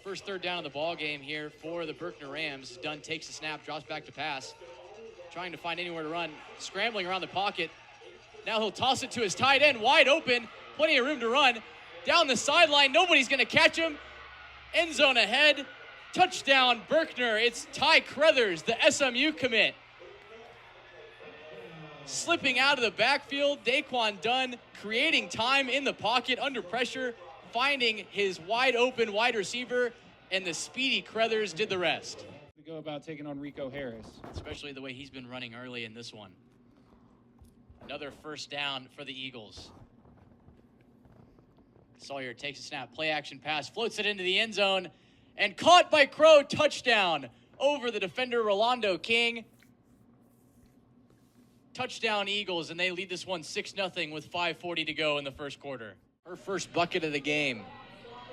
First third down of the ball game here for the Berkner Rams. Dunn takes the snap, drops back to pass, trying to find anywhere to run, scrambling around the pocket. Now he'll toss it to his tight end, wide open, plenty of room to run. Down the sideline, nobody's gonna catch him. End zone ahead, touchdown Berkner. It's Ty Crothers, the SMU commit. Slipping out of the backfield, Daquan Dunn creating time in the pocket under pressure, finding his wide open wide receiver, and the speedy Crothers did the rest. We go about taking on Rico Harris. Especially the way he's been running early in this one. Another first down for the Eagles. Sawyer takes a snap, play action pass, floats it into the end zone, and caught by Crow, touchdown over the defender Rolando King. Touchdown Eagles, and they lead this one 6-0 with 5:40 to go in the first quarter. Her first bucket of the game.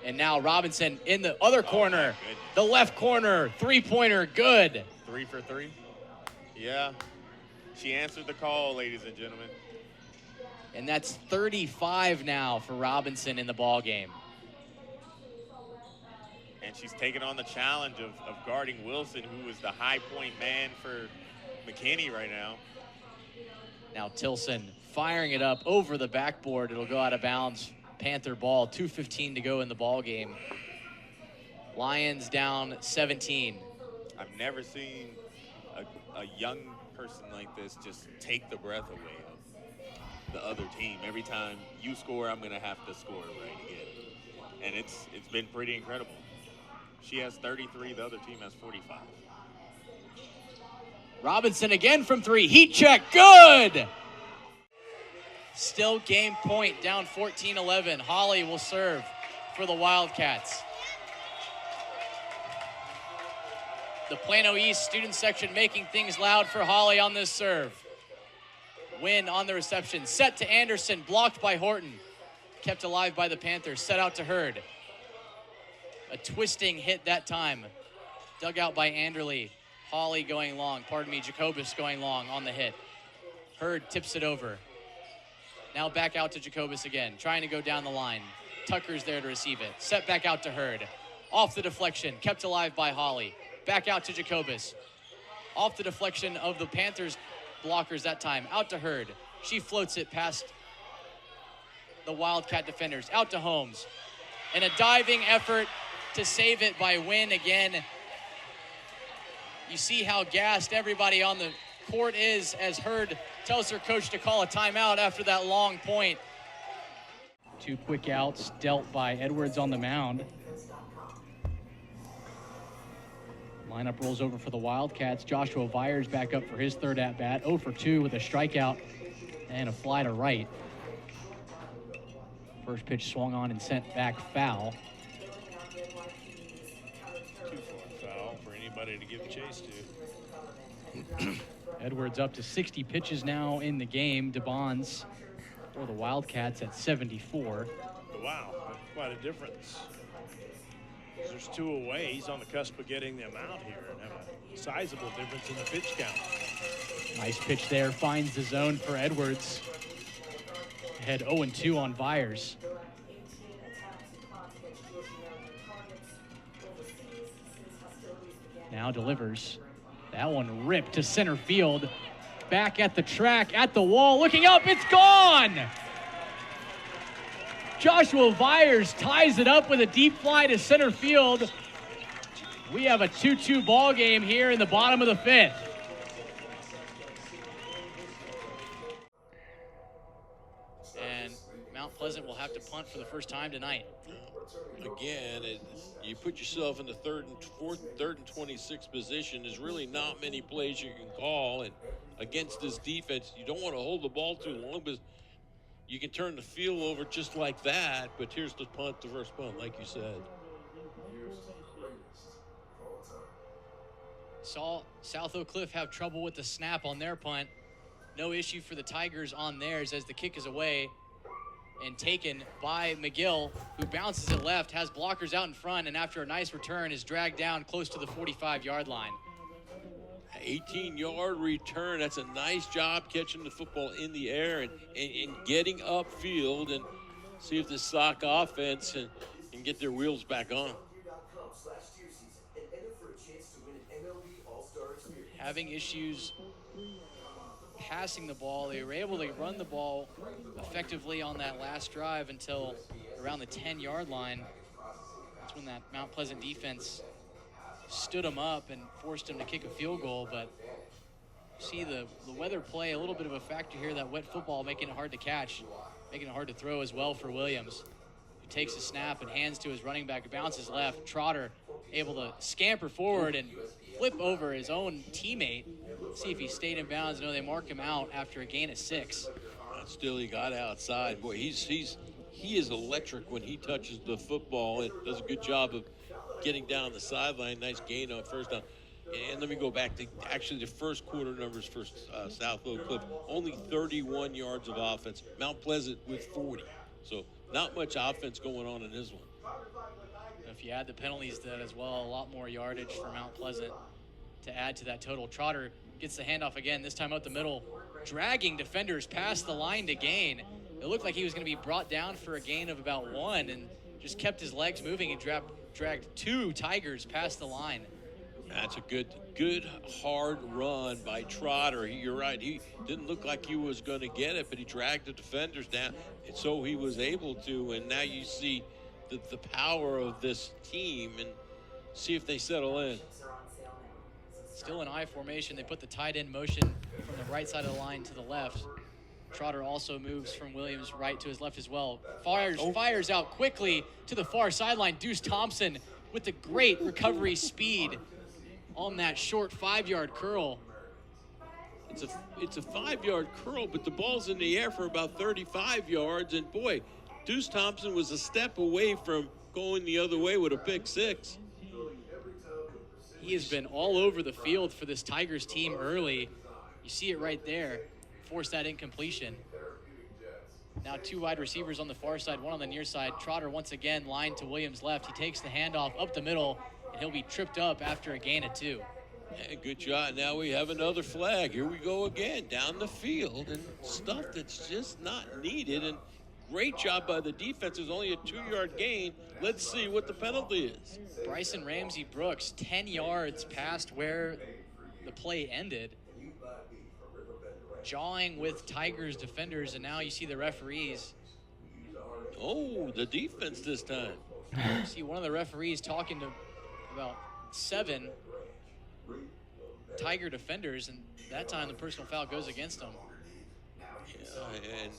And now Robinson in the other corner, the left corner, three-pointer, good. 3 for 3. Yeah, she answered the call, ladies and gentlemen. And that's 35 now for Robinson in the ball game. And she's taking on the challenge of guarding Wilson, who is the high point man for McKinney right now. Now Tilson firing it up over the backboard. It'll go out of bounds. Panther ball, 2:15 to go in the ball game. Lions down 17. I've never seen a young person like this just take the breath away of the other team. Every time you score, I'm gonna have to score right again. And it's been pretty incredible. She has 33, the other team has 45. Robinson again from 3, heat check, good! Still game point, down 14-11. Holly will serve for the Wildcats. The Plano East student section making things loud for Holly on this serve. Wynn on the reception, set to Anderson, blocked by Horton. Kept alive by the Panthers, set out to Hurd. A twisting hit that time. Dug out by Anderley. Holly going long, Jacobus going long on the hit. Hurd tips it over. Now back out to Jacobus again, trying to go down the line. Tucker's there to receive it. Set back out to Hurd. Off the deflection, kept alive by Holly. Back out to Jacobus. Off the deflection of the Panthers blockers that time. Out to Hurd. She floats it past the Wildcat defenders. Out to Holmes. And a diving effort to save it by Wynn again. You see how gassed everybody on the court is as Hurd tells her coach to call a timeout after that long point. 2 quick outs dealt by Edwards on the mound. Lineup rolls over for the Wildcats. Joshua Vyers back up for his third at-bat. 0 for 2 with a strikeout and a fly to right. First pitch swung on and sent back foul. 2 for a foul for anybody to give chase to. Edwards up to 60 pitches now in the game. DeBonds for the Wildcats at 74. Wow, quite a difference. There's 2 away. He's on the cusp of getting them out here and have a sizable difference in the pitch count. Nice pitch there, finds the zone for Edwards. Head 0-2 on Vyers. Now delivers. That one ripped to center field. Back at the track, at the wall, looking up, it's gone! Joshua Vyers ties it up with a deep fly to center field. We have a 2-2 ball game here in the bottom of the 5th. And Mount Pleasant will have to punt for the first time tonight. Again, you put yourself in the third and 26 position. There's really not many plays you can call, and against this defense, you don't want to hold the ball too long, but you can turn the field over just like that. But here's the punt, the first punt, like you said. Saw South Oak Cliff have trouble with the snap on their punt. No issue for the Tigers on theirs as the kick is away and taken by McGill, who bounces it left, has blockers out in front, and after a nice return is dragged down close to the 45-yard line. 18-yard return. That's a nice job catching the football in the air and getting upfield, and see if the Sock offense can get their wheels back on. having issues passing the ball. They were able to run the ball effectively on that last drive until around the 10-yard line. That's when that Mount Pleasant defense stood them up and forced them to kick a field goal. But see the weather play a little bit of a factor here, that wet football making it hard to catch, making it hard to throw as well for Williams, who takes a snap and hands to his running back, bounces left. Trotter able to scamper forward and flip over his own teammate. See if he stayed in bounds. No, they mark him out after a gain of 6. Still, he got outside. Boy, he is electric when he touches the football. It does a good job of getting down the sideline. Nice gain on first down. And let me go back to actually the first quarter numbers for South Oak Cliff. Only 31 yards of offense. Mount Pleasant with 40. So not much offense going on in this one. If you add the penalties to that as well, a lot more yardage for Mount Pleasant to add to that total. Trotter gets the handoff again, this time out the middle, dragging defenders past the line to gain. It looked like he was going to be brought down for a gain of about 1 and just kept his legs moving and dragged 2 Tigers past the line. That's a good hard run by Trotter. You're right. He didn't look like he was going to get it, but he dragged the defenders down, and so he was able to. And now you see the power of this team, and see if they settle in. Still in I formation. They put the tight end motion from the right side of the line to the left. Trotter also moves from Williams' right to his left as well. Fires out quickly to the far sideline. Deuce Thompson with the great recovery speed on that short 5-yard curl. It's a 5-yard curl, but the ball's in the air for about 35 yards. And boy, Deuce Thompson was a step away from going the other way with a pick 6. He has been all over the field for this Tigers team early. You see it right there. Force that incompletion. Now 2 wide receivers on the far side, 1 on the near side. Trotter once again lined to Williams' left. He takes the handoff up the middle, and he'll be tripped up after a gain of 2. Yeah, good job. Now we have another flag. Here we go again, down the field, and stuff that's just not needed. And great job by the defense. It's only a 2-yard gain. Let's see what the penalty is. Bryson Ramsey Brooks, 10 yards past where the play ended, jawing with Tigers defenders, and now you see the referees. Oh, the defense this time. You see one of the referees talking to about 7 Tiger defenders, and that time the personal foul goes against them. Yeah, and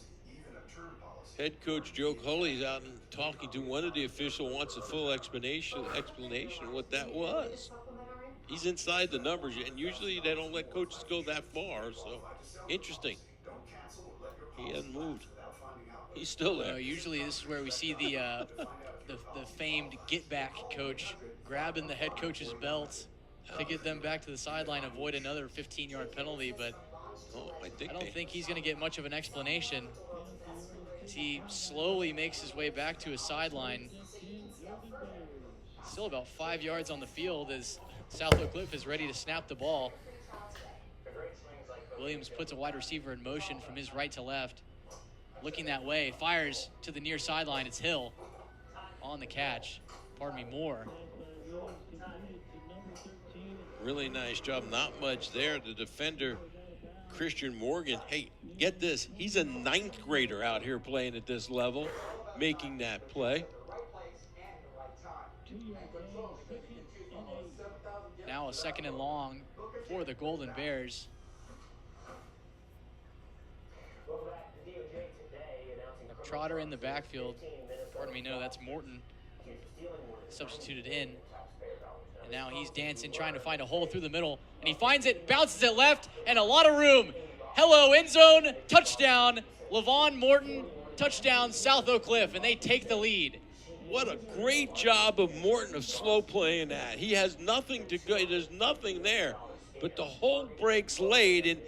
head coach Joe Culley's out and talking to one of the officials, wants a full explanation of what that was. He's inside the numbers, and usually they don't let coaches go that far, so interesting. He hasn't moved. He's still there. Usually this is where we see the famed get-back coach grabbing the head coach's belt to get them back to the sideline, avoid another 15-yard penalty, but I don't think he's going to get much of an explanation as he slowly makes his way back to his sideline. Still about 5 yards on the field as South Oak Cliff is ready to snap the ball. Williams puts a wide receiver in motion from his right to left. Looking that way, fires to the near sideline. It's Hill on the catch. Moore. Really nice job. Not much there. The defender, Christian Morgan. Hey, get this. He's a 9th grader out here playing at this level, making that play. Now a 2nd and long for the Golden Bears. Trotter in the backfield. No, that's Morton substituted in. And now he's dancing, trying to find a hole through the middle. And he finds it, bounces it left, and a lot of room. Hello, end zone, touchdown. Levon Morton, touchdown, South Oak Cliff, and they take the lead. What a great job of Morton of slow playing that. He has nothing to go. There's nothing there. But the hole breaks late, and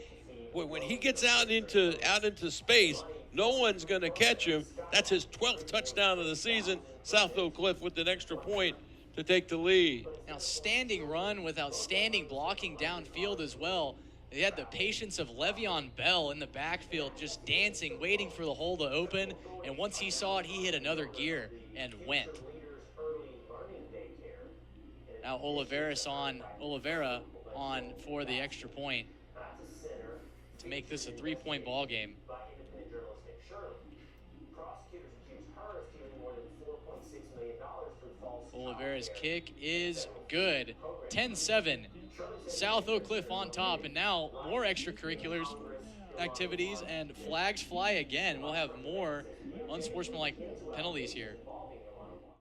when he gets out into space, no one's going to catch him. That's his 12th touchdown of the season. South Oak Cliff with an extra point to take the lead. Outstanding run with outstanding blocking downfield as well. They had the patience of Le'Veon Bell in the backfield, just dancing, waiting for the hole to open. And once he saw it, he hit another gear and went. Now Oliveira on for the extra point to make this a 3-point ball game. Oliveira's kick is good. 10-7. South Oak Cliff on top, and now more extracurriculars activities and flags fly again. We'll have more unsportsmanlike penalties here.